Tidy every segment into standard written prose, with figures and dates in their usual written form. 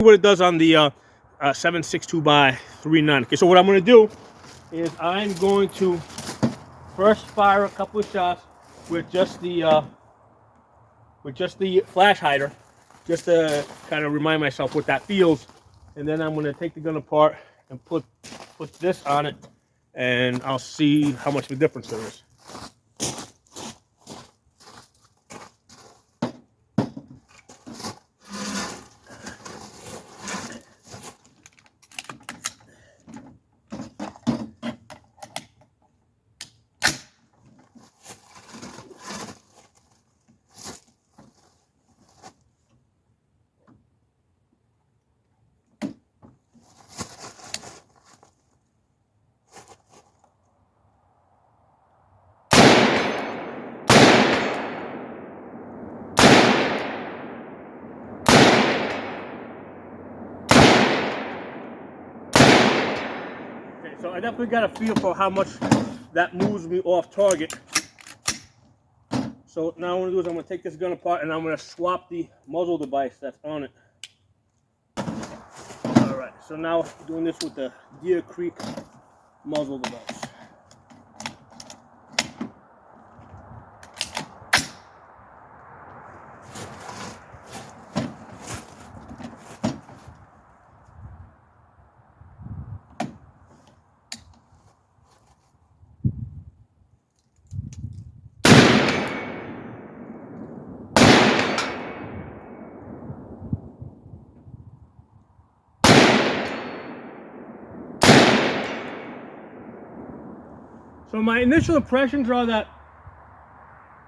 what it does on the 7.62 by 3.9. Okay, so what I'm going to do is I'm going to first fire a couple of shots with just the flash hider, just to kind of remind myself what that feels, and then I'm going to take the gun apart and put this on it, and I'll see how much of a difference there is. So I definitely got a feel for how much that moves me off target. So now what I'm going to do is I'm going to take this gun apart and I'm going to swap the muzzle device that's on it. Alright, so now doing this with the Deer Creek muzzle device. So my initial impressions are that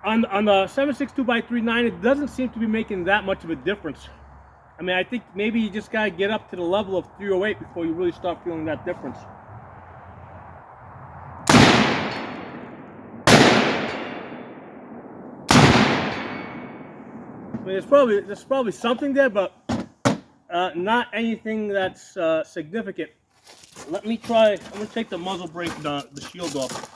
on the 7.62 by 3.9, it doesn't seem to be making that much of a difference. I mean, I think maybe you just gotta get up to the level of 308 before you really start feeling that difference. I mean, there's probably something there, but not anything that's significant. Let me try. I'm gonna take the muzzle brake, the shield off.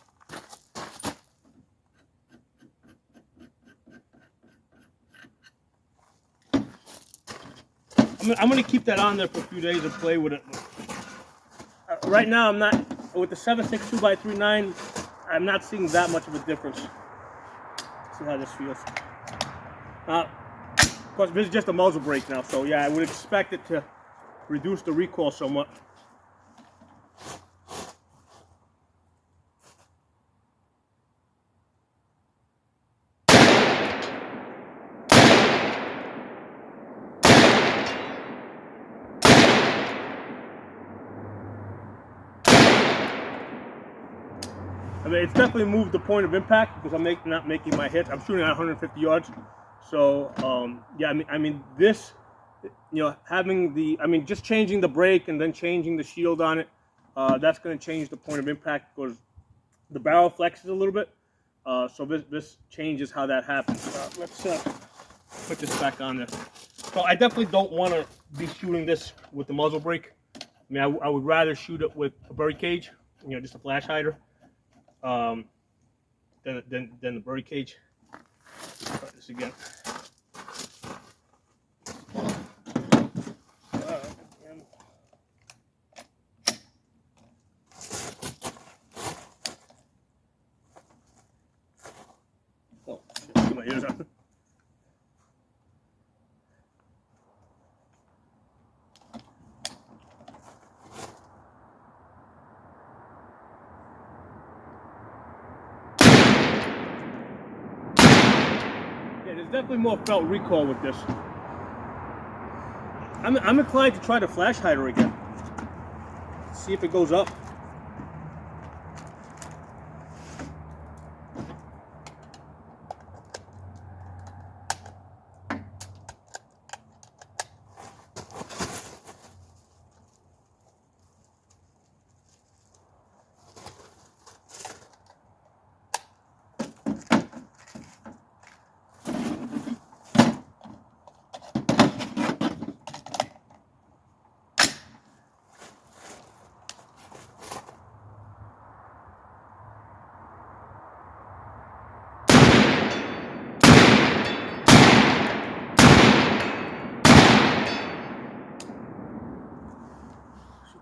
I'm gonna keep that on there for a few days and play with it. Right now, I'm not with the 7.62 by 3.9. I'm not seeing that much of a difference. Let's see how this feels. Of course, this is just a muzzle brake now, so yeah, I would expect it to reduce the recoil somewhat. I mean, it's definitely moved the point of impact because I'm not making my hits. I'm shooting at 150 yards. So, yeah, I mean, this, you know, just changing the brake and then changing the shield on it, that's going to change the point of impact because the barrel flexes a little bit. So this changes how that happens. Let's put this back on there. So I definitely don't want to be shooting this with the muzzle brake. I mean, I would rather shoot it with a bird cage, you know, just a flash hider. Than the bird cage. Try this again. Oh, get my ears on. There's definitely more felt recoil with this. I'm inclined to try the flash hider again. See if it goes up.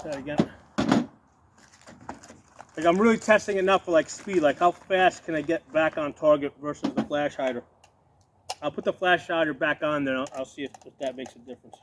that again. Like I'm really testing it now for like speed, like how fast can I get back on target versus the flash hider. I'll put the flash hider back on there. I'll see if that makes a difference.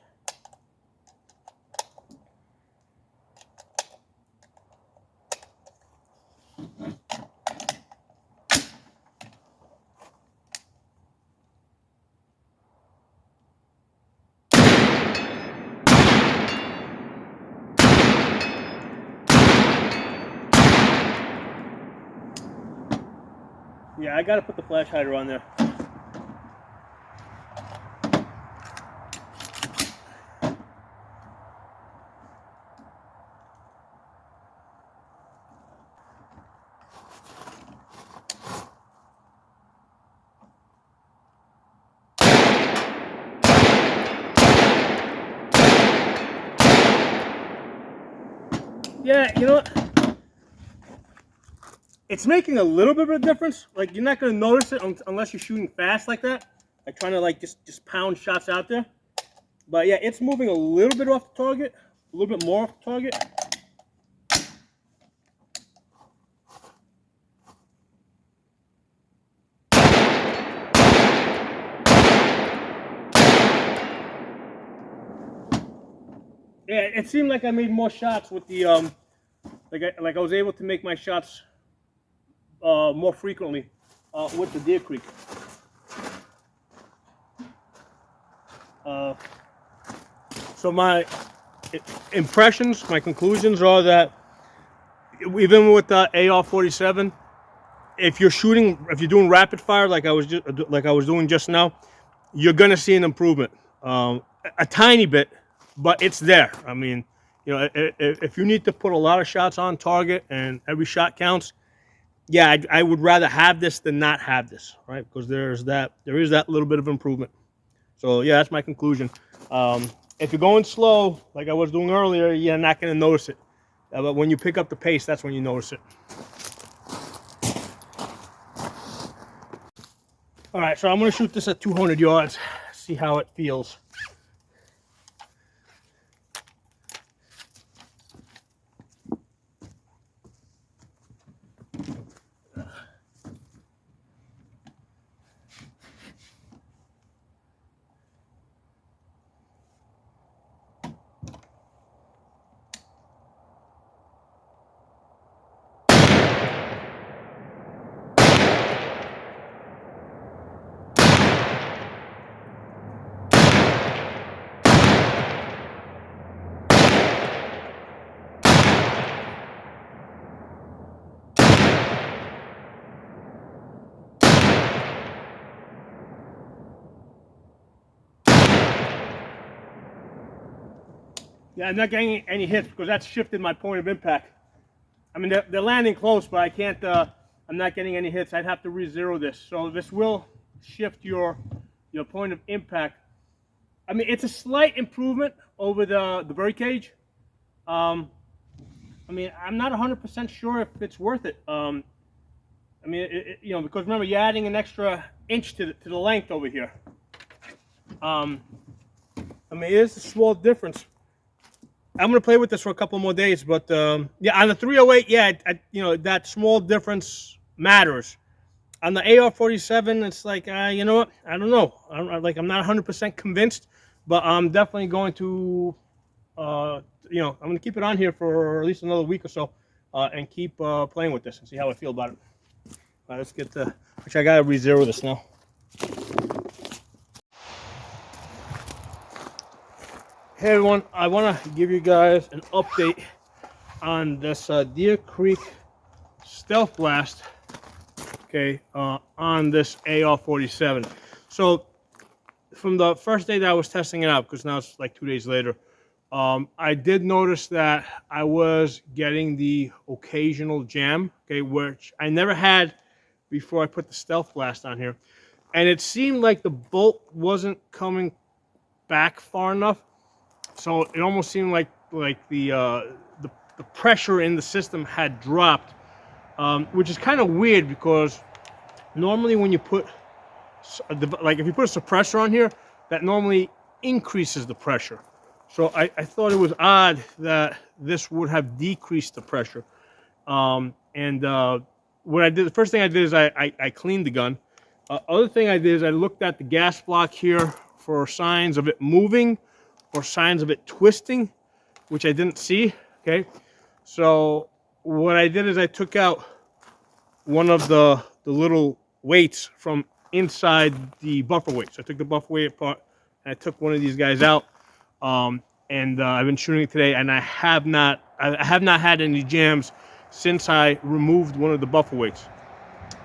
Yeah, I gotta put the flash hider on there. Yeah, you know what? It's making a little bit of a difference. Like you're not gonna notice it unless you're shooting fast like that, like trying to like just pound shots out there. But yeah, it's moving a little bit off the target, a little bit more off the target. Yeah, it seemed like I made more shots with the like I was able to make my shots more frequently with the Deer Creek. So my impressions, my conclusions are that even with the AR-47, if you're doing rapid fire like I was doing just now, you're gonna see an improvement, a tiny bit, but it's there. I mean, you know, if you need to put a lot of shots on target and every shot counts, yeah, I would rather have this than not have this, right? Because there is that little bit of improvement. So yeah, that's my conclusion. If you're going slow, like I was doing earlier, you're not going to notice it. But when you pick up the pace, that's when you notice it. All right, so I'm going to shoot this at 200 yards, see how it feels. Yeah, I'm not getting any hits because that's shifted my point of impact. I mean, they're landing close, but I can't, I'm not getting any hits. I'd have to re-zero this. So this will shift your point of impact. I mean, it's a slight improvement over the birdcage. I mean, I'm not 100% sure if it's worth it. I mean, you know, because remember, you're adding an extra inch to the length over here. I mean, it is a small difference. I'm going to play with this for a couple more days, but yeah, on the 308, yeah, you know, that small difference matters. On the AR-47, it's like, you know what? I don't know. I'm not 100% convinced, but I'm definitely going to, you know, I'm going to keep it on here for at least another week or so, and keep playing with this and see how I feel about it. All right, let's get to. Actually, I got to re-zero this now. Hey everyone, I want to give you guys an update on this Deer Creek Stealth Blast, okay, on this AR-47. So from the first day that I was testing it out, because now it's like 2 days later, I did notice that I was getting the occasional jam, okay, which I never had before I put the Stealth Blast on here. And it seemed like the bolt wasn't coming back far enough. So it almost seemed like the pressure in the system had dropped, which is kind of weird because normally when you put if you put a suppressor on here, that normally increases the pressure. So I thought it was odd that this would have decreased the pressure. What I did, the first thing I did is I cleaned the gun. Other thing I did is I looked at the gas block here for signs of it moving or signs of it twisting, which I didn't see. Okay, so what I did is I took out one of the little weights from inside the buffer weight. So I took the buffer weight apart and I took one of these guys out. I've been shooting it today, and I have not had any jams since I removed one of the buffer weights.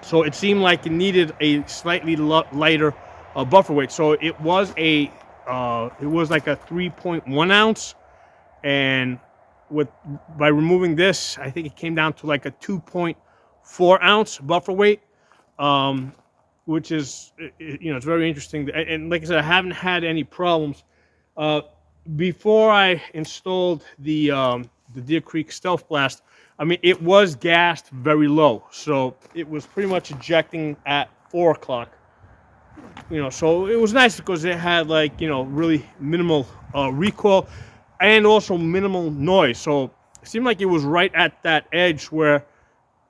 So it seemed like it needed a slightly lighter buffer weight. So it was like a 3.1 ounce, and by removing this, I think it came down to like a 2.4 ounce buffer weight, which is, it's very interesting. And like I said, I haven't had any problems. Before I installed the Deer Creek Stealth Blast, I mean, it was gassed very low, so it was pretty much ejecting at 4 o'clock. So it was nice because it had like really minimal recoil and also minimal noise. So it seemed like it was right at that edge where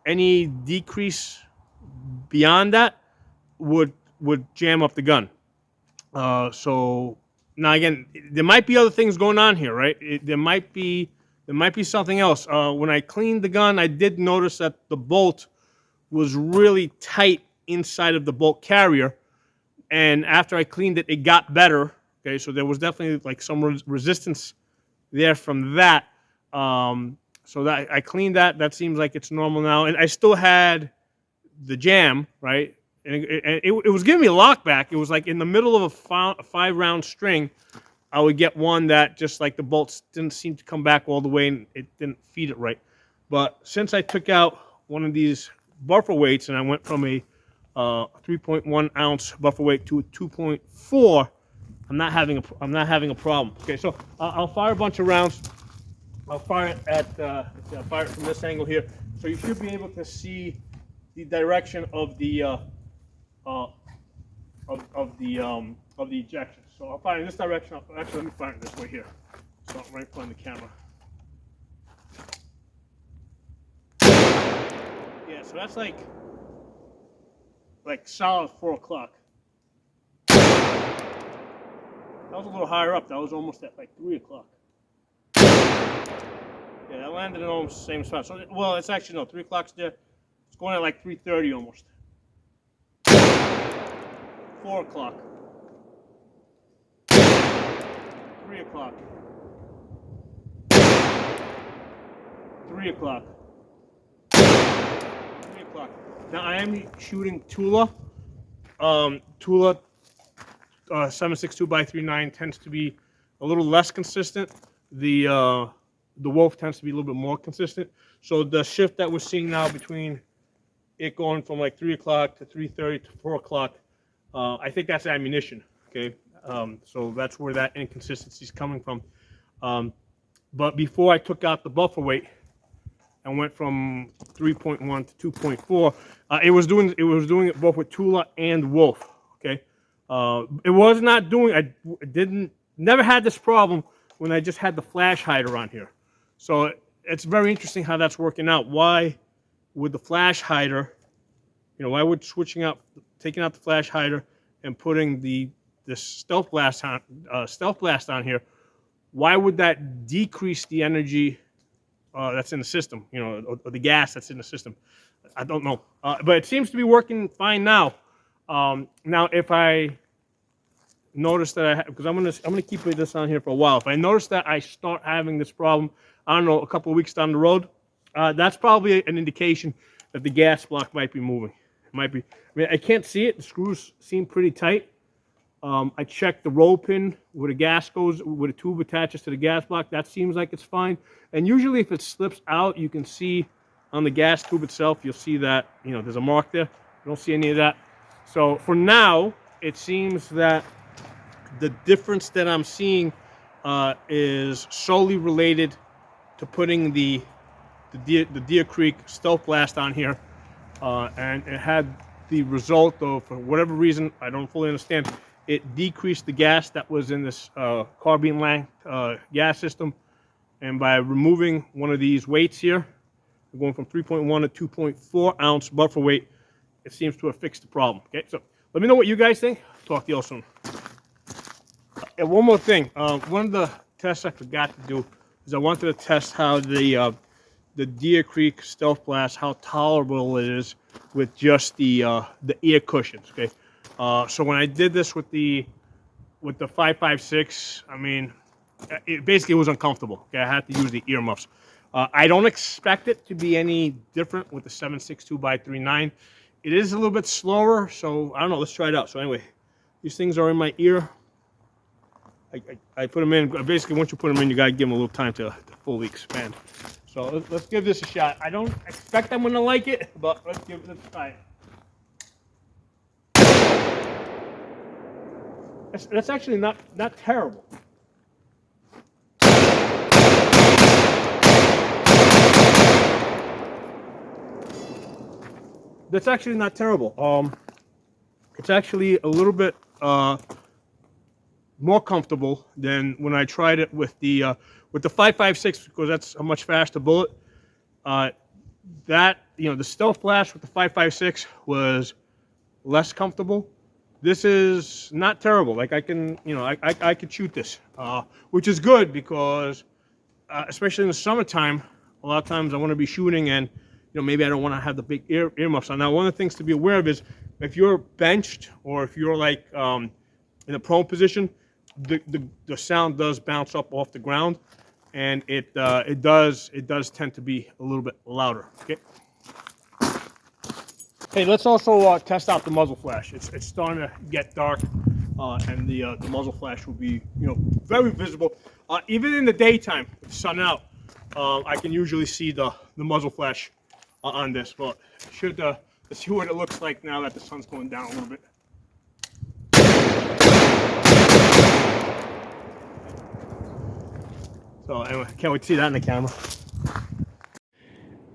any decrease beyond that would jam up the gun. So now again, there might be other things going on here, right? There might be something else. When I cleaned the gun, I did notice that the bolt was really tight inside of the bolt carrier, and after I cleaned it, it got better. Okay, so there was definitely like some resistance there from that. So that I cleaned that. That seems like it's normal now, and I still had the jam, right? And it was giving me a lock back. It was like in the middle of a 5-round string, I would get one that just like the bolts didn't seem to come back all the way and it didn't feed it right. But since I took out one of these buffer weights and I went from a 3.1 ounce buffer weight to a 2.4, I'm not having a problem. Okay, so I'll fire a bunch of rounds. I'll fire it I'll fire it from this angle here, so you should be able to see the direction of the ejection. So I'll fire in this direction. Actually, let me fire it this way here, so I'm right in front of the camera. Yeah, so that's like solid 4 o'clock. That was a little higher up. That was almost at like 3 o'clock. Yeah, that landed in almost the same spot. So, well, it's actually, no, 3 o'clock's there. It's going at like 3:30 almost. 4 o'clock. 3 o'clock. 3 o'clock. 3 o'clock. Now I am shooting Tula. Tula 7.62x3.9 tends to be a little less consistent. The Wolf tends to be a little bit more consistent. So the shift that we're seeing now between it going from like 3 o'clock to 3:30 to 4 o'clock, I think that's ammunition. Okay, so that's where that inconsistency is coming from. But before I took out the buffer weight and went from 3.1 to 2.4, it was doing it both with Tula and Wolf. Okay, it was not doing. I never had this problem when I just had the flash hider on here. So it's very interesting how that's working out. Why would the flash hider, why would taking out the flash hider and putting the stealth blast on here, why would that decrease the energy that's in the system, or the gas that's in the system? I don't know, but it seems to be working fine now. Now, if I notice that because I'm gonna keep this on here for a while. If I notice that I start having this problem, I don't know, a couple of weeks down the road, that's probably an indication that the gas block might be moving. It might be. I mean, I can't see it. The screws seem pretty tight. I checked the roll pin where the gas goes, where the tube attaches to the gas block. That seems like it's fine. And usually, if it slips out, you can see on the gas tube itself, you'll see that there's a mark there. You don't see any of that. So for now, it seems that the difference that I'm seeing is solely related to putting the Deer Creek Stealth Blast on here, and it had the result of, for whatever reason, I don't fully understand, it decreased the gas that was in this carbine length gas system. And by removing one of these weights here, we're going from 3.1 to 2.4 ounce buffer weight, it seems to have fixed the problem. Okay, so let me know what you guys think. Talk to you all soon. And one more thing, one of the tests I forgot to do is I wanted to test how the Deer Creek Stealth Blast, how tolerable it is with just the ear cushions. Okay, so when I did this with the 5.56, I mean, it basically was uncomfortable. Okay, I had to use the earmuffs. I don't expect it to be any different with the 7.62x3.9. It is a little bit slower, so I don't know. Let's try it out. So anyway, these things are in my ear. I put them in. Basically, once you put them in, you gotta give them a little time to fully expand. So let's give this a shot. I don't expect I'm gonna like it, but let's give it a try. That's actually not terrible. That's actually not terrible. It's actually a little bit more comfortable than when I tried it with the 5.56, because that's a much faster bullet. That, you know, the Stealth Blast with the 5.56 was less comfortable. This is not terrible. Like I can, you know, I could shoot this, which is good because, especially in the summertime, a lot of times I want to be shooting and, you know, maybe I don't want to have the big earmuffs on. Now, one of the things to be aware of is if you're benched or if you're like in a prone position, the sound does bounce up off the ground, and it does tend to be a little bit louder. Okay. Hey, let's also test out the muzzle flash. It's starting to get dark, and the muzzle flash will be, you know, very visible. Even in the daytime, with the sun out, I can usually see the muzzle flash on this. But let's see what it looks like now that the sun's going down a little bit. So anyway, can't wait to see that in the camera.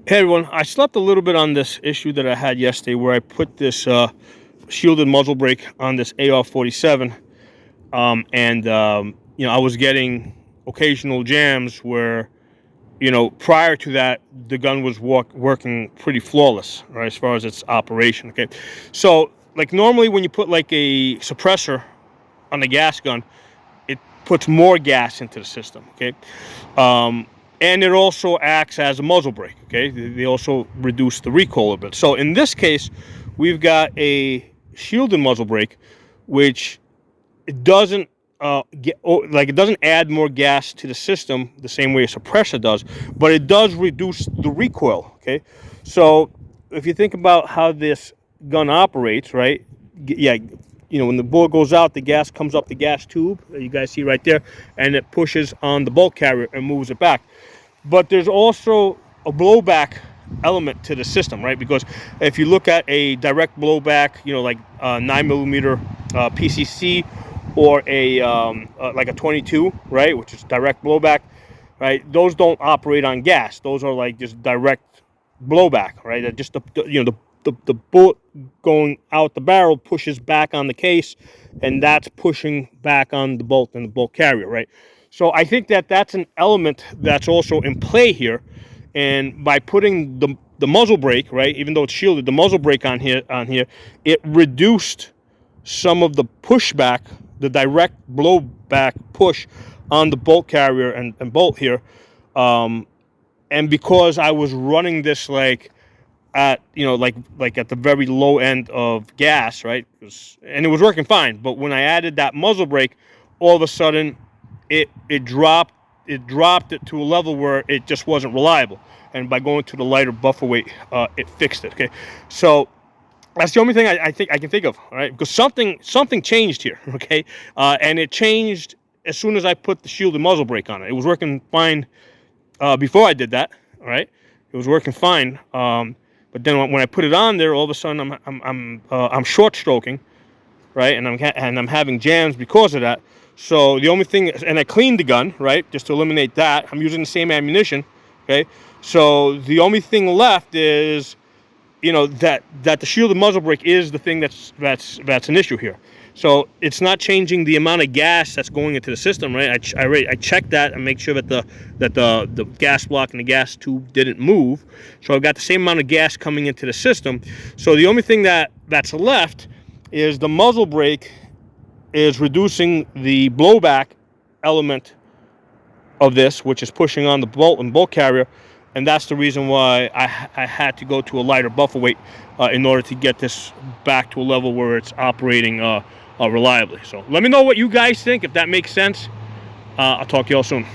Hey everyone, I slept a little bit on this issue that I had yesterday where I put this shielded muzzle brake on this AR-47, you know, I was getting occasional jams where, you know, prior to that, the gun was working pretty flawless, right, as far as its operation. Okay, so like normally when you put like a suppressor on the gas gun, it puts more gas into the system. Okay, and it also acts as a muzzle brake. Okay, they also reduce the recoil a bit. So in this case, we've got a shielded muzzle brake, which it doesn't it doesn't add more gas to the system the same way a suppressor does, but it does reduce the recoil. Okay, so if you think about how this gun operates, right? Yeah, you know, when the bullet goes out, the gas comes up the gas tube that you guys see right there, and it pushes on the bolt carrier and moves it back. But there's also a blowback element to the system, right? Because if you look at a direct blowback, you know, like 9mm PCC, or a like a 22, right, which is direct blowback, right? Those don't operate on gas. Those are like just direct blowback, right? Just the bullet going out the barrel pushes back on the case, and that's pushing back on the bolt and the bolt carrier, right? So I think that that's an element that's also in play here, and by putting the muzzle brake, right, even though it's shielded, the muzzle brake on here, it reduced some of the pushback, the direct blowback push on the bolt carrier and bolt here, and because I was running this like at, you know, like at the very low end of gas, right, and it was working fine, but when I added that muzzle brake, all of a sudden it dropped it to a level where it just wasn't reliable, and by going to the lighter buffer weight, it fixed it. Okay, so that's the only thing I think I can think of, all right? Because something changed here, okay? And it changed as soon as I put the shielded muzzle brake on it. It was working fine before I did that, all right? It was working fine, but then when I put it on there, all of a sudden I'm short stroking, right? And I'm having jams because of that. So the only thing, and I cleaned the gun, right, just to eliminate that. I'm using the same ammunition, okay? So the only thing left is, you know, that the shielded muzzle brake is the thing that's an issue here. So it's not changing the amount of gas that's going into the system, right? I checked that and make sure that the gas block and the gas tube didn't move. So I've got the same amount of gas coming into the system. So the only thing that's left is the muzzle brake is reducing the blowback element of this, which is pushing on the bolt and bolt carrier, and that's the reason why I had to go to a lighter buffer weight in order to get this back to a level where it's operating reliably. So let me know what you guys think, if that makes sense. I'll talk to y'all soon.